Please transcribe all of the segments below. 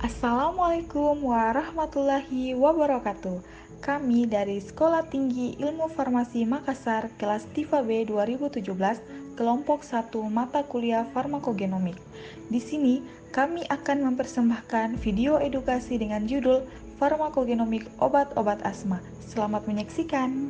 Assalamualaikum warahmatullahi wabarakatuh. Kami dari Sekolah Tinggi Ilmu Farmasi Makassar, kelas TIFA B 2017, kelompok 1 mata kuliah farmakogenomik. Di sini, kami akan mempersembahkan video edukasi dengan judul Farmakogenomik Obat-obat Asma. Selamat menyaksikan.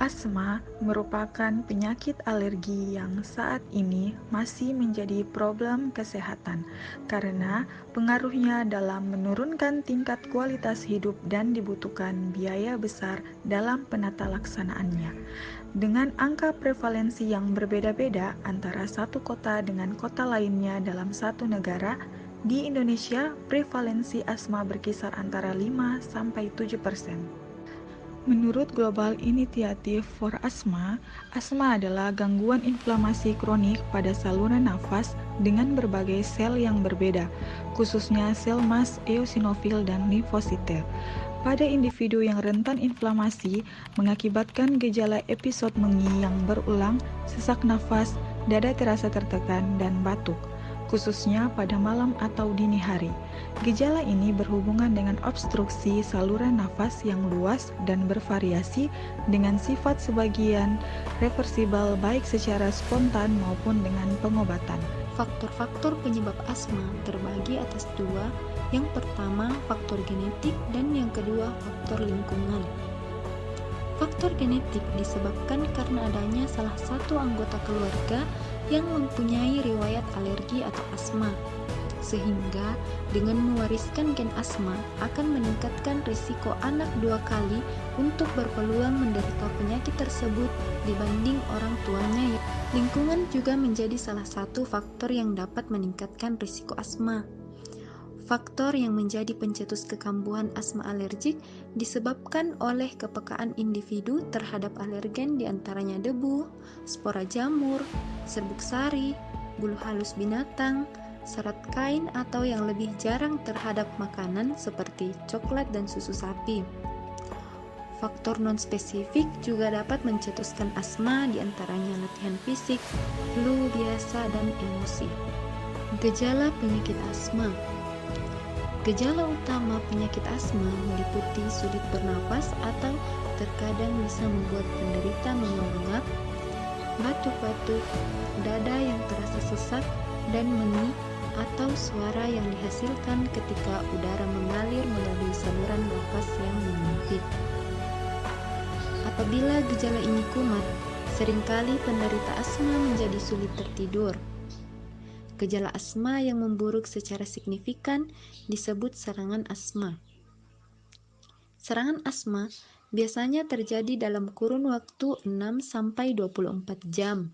Asma merupakan penyakit alergi yang saat ini masih menjadi problem kesehatan karena pengaruhnya dalam menurunkan tingkat kualitas hidup dan dibutuhkan biaya besar dalam penata laksanaannya. Dengan angka prevalensi yang berbeda-beda antara satu kota dengan kota lainnya dalam satu negara, di Indonesia prevalensi asma berkisar antara 5-7%. Menurut Global Initiative for Asthma, asma adalah gangguan inflamasi kronik pada saluran nafas dengan berbagai sel yang berbeda, khususnya sel mast, eosinofil, dan limfositel. Pada individu yang rentan inflamasi, mengakibatkan gejala episode mengi yang berulang, sesak nafas, dada terasa tertekan, dan batuk, khususnya pada malam atau dini hari. Gejala ini berhubungan dengan obstruksi saluran nafas yang luas dan bervariasi dengan sifat sebagian reversibel baik secara spontan maupun dengan pengobatan. Faktor-faktor penyebab asma terbagi atas dua, yang pertama faktor genetik dan yang kedua faktor lingkungan. Faktor genetik disebabkan karena adanya salah satu anggota keluarga yang mempunyai riwayat alergi atau asma, sehingga dengan mewariskan gen asma akan meningkatkan risiko anak 2 kali untuk berpeluang menderita penyakit tersebut dibanding orang tuanya. Lingkungan juga menjadi salah satu faktor yang dapat meningkatkan risiko asma. Faktor yang menjadi pencetus kekambuhan asma alergik disebabkan oleh kepekaan individu terhadap alergen diantaranya debu, spora jamur, serbuk sari, bulu halus binatang, serat kain atau yang lebih jarang terhadap makanan seperti coklat dan susu sapi. Faktor non-spesifik juga dapat mencetuskan asma diantaranya latihan fisik, flu biasa, dan emosi. Gejala penyakit asma. Gejala utama penyakit asma meliputi sulit bernapas atau terkadang bisa membuat penderita mengap-ngap, batuk-batuk, dada yang terasa sesak, dan mengi atau suara yang dihasilkan ketika udara mengalir melalui saluran nafas yang menyempit. Apabila gejala ini kumat, seringkali penderita asma menjadi sulit tertidur. Gejala asma yang memburuk secara signifikan disebut serangan asma. Serangan asma biasanya terjadi dalam kurun waktu 6-24 jam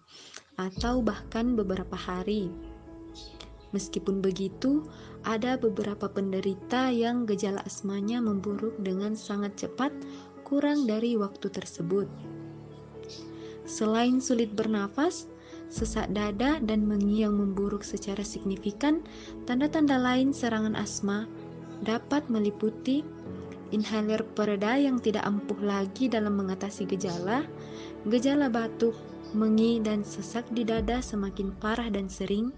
atau bahkan beberapa hari. Meskipun begitu, ada beberapa penderita yang gejala asmanya memburuk dengan sangat cepat kurang dari waktu tersebut. Selain sulit bernafas, sesak dada, dan mengi yang memburuk secara signifikan, tanda-tanda lain serangan asma dapat meliputi inhaler pereda yang tidak ampuh lagi dalam mengatasi gejala batuk, mengi, dan sesak di dada semakin parah dan sering,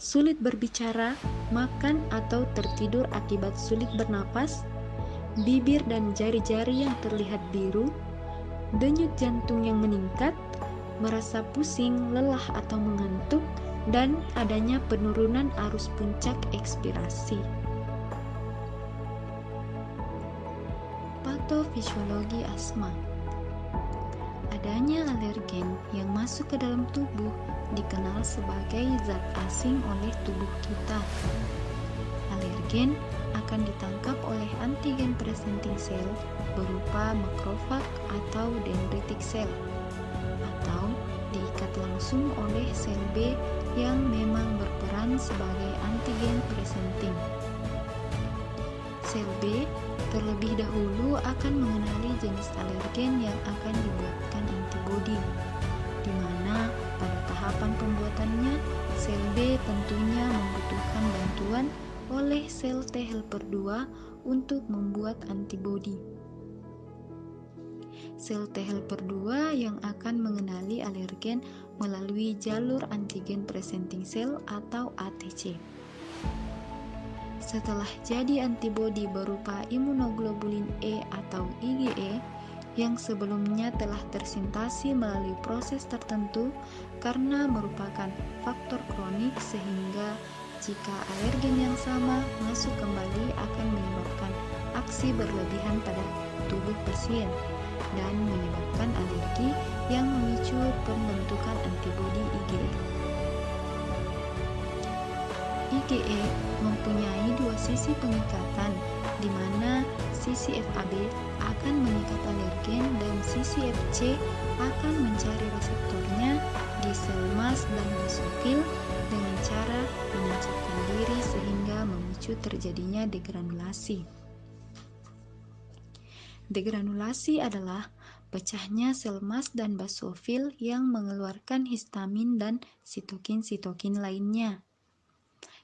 sulit berbicara, makan, atau tertidur akibat sulit bernapas, bibir dan jari-jari yang terlihat biru, denyut jantung yang meningkat, merasa pusing, lelah atau mengantuk, dan adanya penurunan arus puncak ekspirasi. Patofisiologi asma. Adanya alergen yang masuk ke dalam tubuh dikenal sebagai zat asing oleh tubuh kita. Alergen akan ditangkap oleh antigen presenting cell berupa makrofag atau dendritic cell, atau diikat langsung oleh sel B yang memang berperan sebagai antigen presenting. Sel B terlebih dahulu akan mengenali jenis alergen yang akan dibuatkan antibodi, di mana pada tahapan pembuatannya sel B tentunya membutuhkan bantuan oleh sel T helper 2 untuk membuat antibodi. Sel T helper 2 yang akan mengenali alergen melalui jalur antigen presenting cell atau ATC. Setelah jadi antibodi berupa imunoglobulin E atau IgE yang sebelumnya telah tersintasi melalui proses tertentu karena merupakan faktor kronik, sehingga jika alergen yang sama masuk kembali akan menyebabkan aksi berlebihan pada tubuh pasien dan menyebabkan alergi yang memicu pembentukan antibodi IgE. IgE mempunyai dua sisi pengikatan, di mana sisi Fab akan mengikat alergen dan sisi Fc akan mencari reseptornya di sel mas dan basofil dengan cara menancapkan diri sehingga memicu terjadinya degranulasi. Degranulasi adalah pecahnya sel mas dan basofil yang mengeluarkan histamin dan sitokin-sitokin lainnya.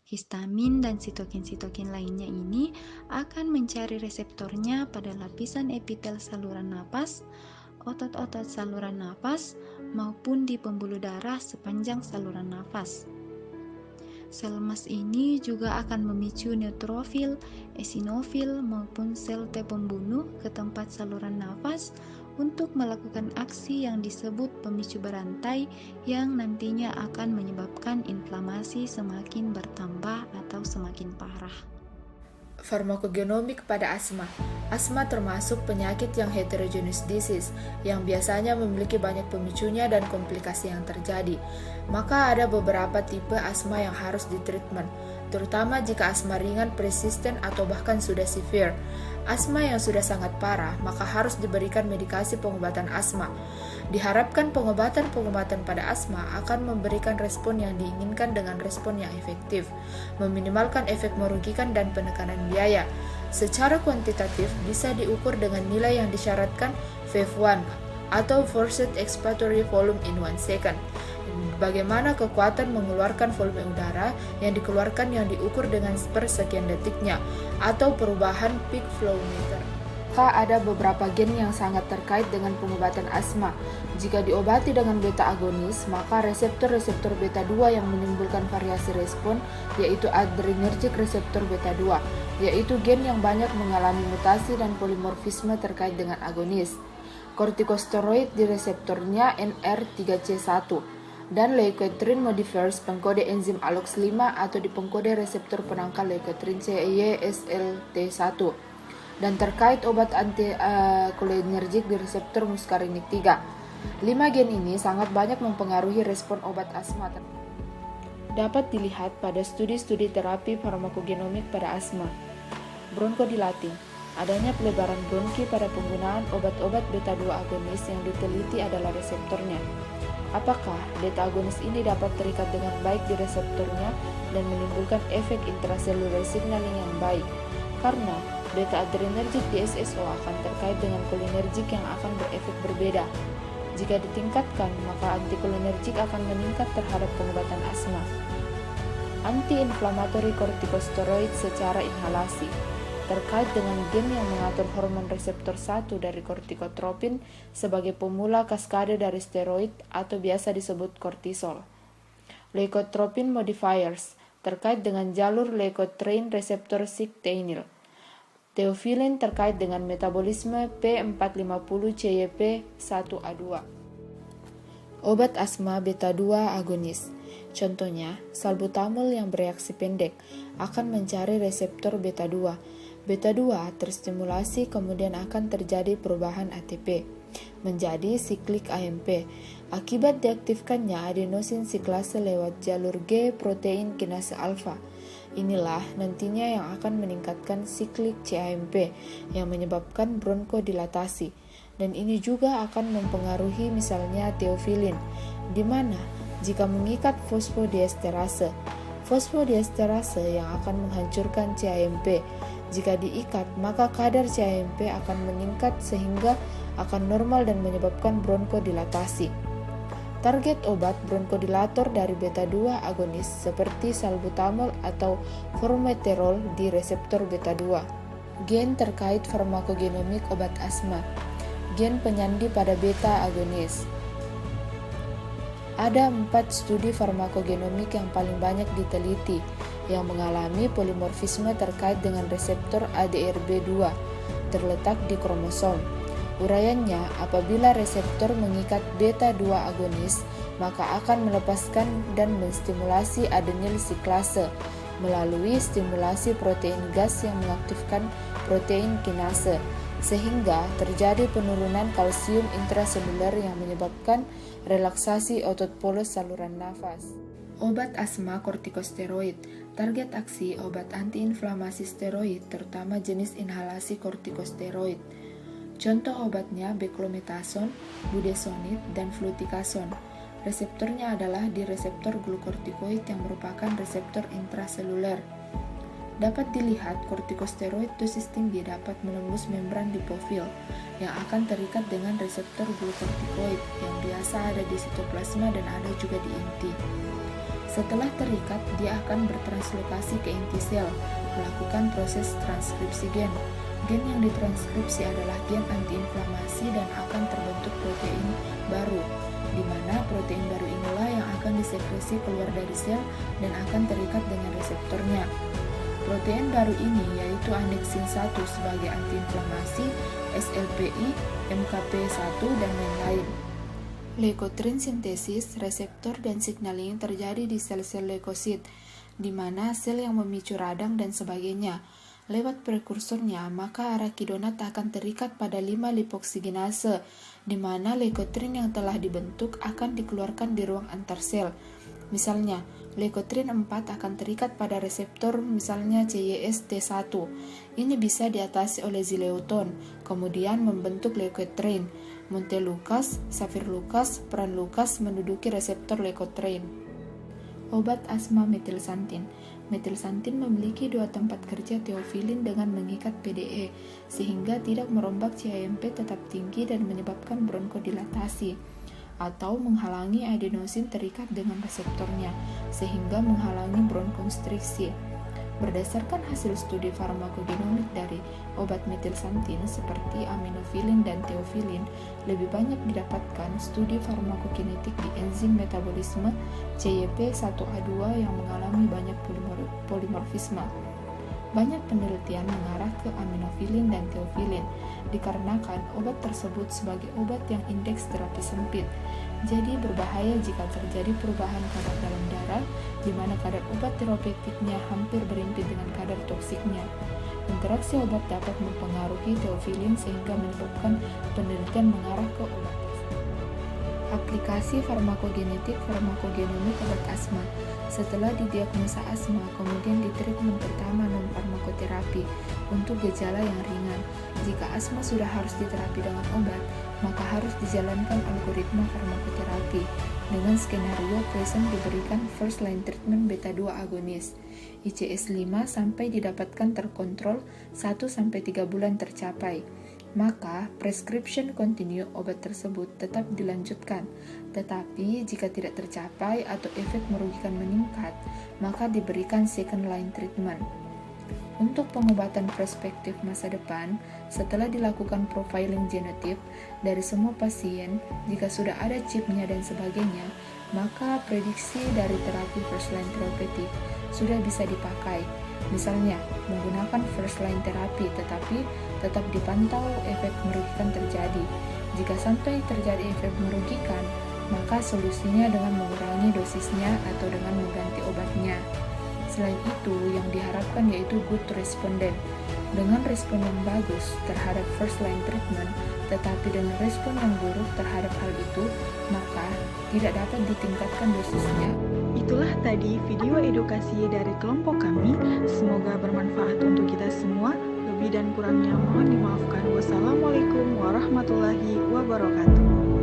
Histamin dan sitokin-sitokin lainnya ini akan mencari reseptornya pada lapisan epitel saluran napas, otot-otot saluran napas, maupun di pembuluh darah sepanjang saluran napas. Sel mas ini juga akan memicu neutrofil, eosinofil, maupun sel T pembunuh ke tempat saluran nafas untuk melakukan aksi yang disebut pemicu berantai yang nantinya akan menyebabkan inflamasi semakin bertambah atau semakin parah. Farmakogenomik pada asma. Asma termasuk penyakit yang heterogeneous disease yang biasanya memiliki banyak pemicunya dan komplikasi yang terjadi. Maka ada beberapa tipe asma yang harus ditreatment, terutama jika asma ringan, persisten, atau bahkan sudah severe. Asma yang sudah sangat parah, maka harus diberikan medikasi pengobatan asma. Diharapkan pengobatan-pengobatan pada asma akan memberikan respon yang diinginkan dengan respon yang efektif, meminimalkan efek merugikan dan penekanan biaya. Secara kuantitatif bisa diukur dengan nilai yang disyaratkan FEV1 atau Forced Expiratory Volume in 1 second. Bagaimana kekuatan mengeluarkan volume udara yang dikeluarkan yang diukur dengan per sekian detiknya, atau perubahan peak flow meter. Ada beberapa gen yang sangat terkait dengan pengobatan asma. Jika diobati dengan beta agonis, maka reseptor-reseptor beta 2 yang menimbulkan variasi respon, yaitu adrenergic reseptor beta 2, yaitu gen yang banyak mengalami mutasi dan polimorfisme terkait dengan agonis. Kortikosteroid di reseptornya NR3C1, dan leukotriene modifiers pengkode enzim ALOX5 atau di pengkode reseptor penangkal leukotriene CYSLT1, dan terkait obat anti-cholinergic di reseptor muscarinic 3. 5 gen ini sangat banyak mempengaruhi respon obat asma. Dapat dilihat pada studi-studi terapi farmakogenomik pada asma. Bronchodilating. Adanya pelebaran bronki pada penggunaan obat-obat beta 2 agonis yang diteliti adalah reseptornya. Apakah beta agonis ini dapat terikat dengan baik di reseptornya dan menimbulkan efek intraseluler signaling yang baik? Karena beta adrenergic di SSO akan terkait dengan cholinergic yang akan berefek berbeda. Jika ditingkatkan, maka anticholinergic akan meningkat terhadap pengobatan asma. Anti-inflammatory kortikosteroid secara inhalasi terkait dengan gen yang mengatur hormon reseptor 1 dari kortikotropin sebagai pemula kaskade dari steroid atau biasa disebut kortisol. Leukotriene modifiers terkait dengan jalur leukotriene reseptor siktinil. Theophylline terkait dengan metabolisme P450-CYP1A2. Obat asma beta 2 agonis. Contohnya, salbutamol yang bereaksi pendek akan mencari reseptor beta 2. Beta 2 terstimulasi kemudian akan terjadi perubahan ATP menjadi siklik AMP. Akibat diaktifkannya adenosin siklase lewat jalur G protein kinase alfa. Inilah nantinya yang akan meningkatkan siklik CAMP yang menyebabkan bronchodilatasi. Dan ini juga akan mempengaruhi misalnya theophylline, di mana jika mengikat fosfodiesterase yang akan menghancurkan CAMP. Jika diikat, maka kadar CAMP akan meningkat sehingga akan normal dan menyebabkan bronchodilatasi. Target obat bronchodilator dari beta 2 agonis seperti salbutamol atau formoterol di reseptor beta 2. Gen terkait farmakogenomik obat asma. Gen penyandi pada beta agonis. Ada 4 studi farmakogenomik yang paling banyak diteliti, yang mengalami polimorfisme terkait dengan reseptor ADRB2 terletak di kromosom. Uraiannya, apabila reseptor mengikat beta-2 agonis, maka akan melepaskan dan menstimulasi adenyl siklase melalui stimulasi protein gas yang mengaktifkan protein kinase, sehingga terjadi penurunan kalsium intraseluler yang menyebabkan relaksasi otot polos saluran nafas. Obat asma kortikosteroid. Target aksi obat antiinflamasi steroid, terutama jenis inhalasi kortikosteroid. Contoh obatnya beclomethasone, budesonide, dan fluticasone. Reseptornya adalah di reseptor glukortikoid yang merupakan reseptor intraseluler. Dapat dilihat kortikosteroid dosis tinggi dapat menembus membran lipofil yang akan terikat dengan reseptor glukortikoid yang biasa ada di sitoplasma dan ada juga di inti. Setelah terikat, dia akan bertranslokasi ke inti sel, melakukan proses transkripsi gen. Gen yang ditranskripsi adalah gen antiinflamasi dan akan terbentuk protein baru, di mana protein baru inilah yang akan disekresi keluar dari sel dan akan terikat dengan reseptornya. Protein baru ini yaitu annexin 1 sebagai antiinflamasi, SLPI, MKP1, dan lain-lain. Leukotrin sintesis, reseptor, dan signaling terjadi di sel-sel leukosit, di mana sel yang memicu radang dan sebagainya. Lewat prekursornya, maka arakidonat akan terikat pada 5-lipoksigenase, di mana leukotrin yang telah dibentuk akan dikeluarkan di ruang antar sel. Misalnya, leukotrin 4 akan terikat pada reseptor misalnya CYST1. Ini bisa diatasi oleh zileuton, kemudian membentuk leukotrin. Montelukast, Safirlukast, Pranlukast menduduki reseptor leukotrin. Obat asma metilsantin. Metilsantin memiliki 2 tempat kerja teofilin dengan mengikat PDE, sehingga tidak merombak CAMP tetap tinggi dan menyebabkan bronkodilatasi, atau menghalangi adenosin terikat dengan reseptornya, sehingga menghalangi bronkonstriksi. Berdasarkan hasil studi farmakogenomik dari obat metilsantin seperti aminofilin dan teofilin, lebih banyak didapatkan studi farmakokinetik di enzim metabolisme CYP1A2 yang mengalami banyak polimorfisme. Banyak penelitian mengarah ke aminofilin dan teofilin, dikarenakan obat tersebut sebagai obat yang indeks terapi sempit. Jadi berbahaya jika terjadi perubahan kadar dalam darah, di mana kadar obat terapeutiknya hampir berimpit dengan kadar toksiknya. Interaksi obat dapat mempengaruhi teofilin sehingga menyebabkan penelitian mengarah ke obat tersebut. Aplikasi farmakogenetik farmakogenomik obat asma. Setelah didiagnosa asma, kemudian ditreatment pertama non-farmakoterapi untuk gejala yang ringan. Jika asma sudah harus diterapi dengan obat, maka harus dijalankan algoritma farmakoterapi dengan skenario present diberikan first line treatment beta-2 agonis, ICS 5 sampai didapatkan terkontrol 1-3 bulan tercapai. Maka prescription continue obat tersebut tetap dilanjutkan, tetapi jika tidak tercapai atau efek merugikan meningkat, maka diberikan second line treatment. Untuk pengobatan prospektif masa depan, setelah dilakukan profiling genotip dari semua pasien, jika sudah ada chipnya dan sebagainya, maka prediksi dari terapi first line terapeutik sudah bisa dipakai. Misalnya, menggunakan first line terapi tetapi tetap dipantau efek merugikan terjadi. Jika sampai terjadi efek merugikan, maka solusinya dengan mengurangi dosisnya atau dengan mengganti obatnya. Selain itu, yang diharapkan yaitu good respondent. Dengan respon yang bagus terhadap first line treatment, tetapi dengan respon yang buruk terhadap hal itu, maka tidak dapat ditingkatkan dosisnya. Itulah tadi video edukasi dari kelompok kami. Semoga bermanfaat untuk kita semua. Lebih dan kurangnya mohon dimaafkan. Wassalamualaikum warahmatullahi wabarakatuh.